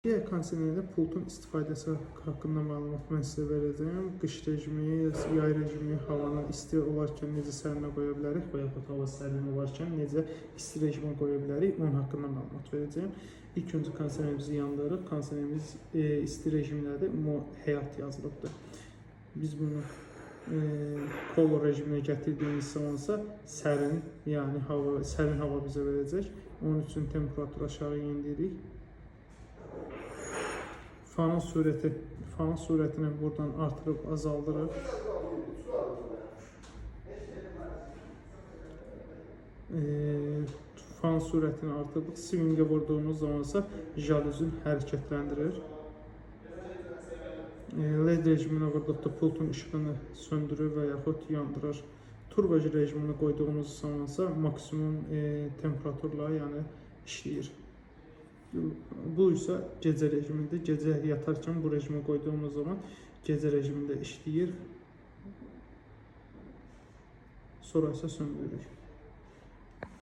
Diğer kondisionerdə pultun istifadəsi haqqında məlumat mən sizə verəcəyim. Qış rejimi, yay rejimi, havanın isti olarkən necə sərinə qoya bilərik və yaxud hava sərin olarkən necə isti rejimə qoya bilərik, onun haqqında məlumat verəcəyim. İlk öncə kondisionerimizi yandırırıq. Kondisionerimiz isti rejimlədir, amma həyat yazılıbdır. Biz bunu kolo rejiminə gətirdiyimiz zamansa sərin, yəni sərin hava bizə verəcək. Onun üçün temperaturu aşağı indiririk. Fanın sürətini buradan artırıb azaldırıq. Fan sürətini artırıb swingə vurduğumuz zamansa jaluzin hərəkətləndirir. LED rejiminə vurduqda pultun işığını söndürür və yaxud yandırır. Turbo rejiminə qoyduğumuz zamansa maksimum temperaturla yəni işləyir. Bu isə gecə rejimidir. Gecə yatarkən bu rejimə qoyduğumuz zaman gecə rejimində işləyir. Sonra isə söndürürük.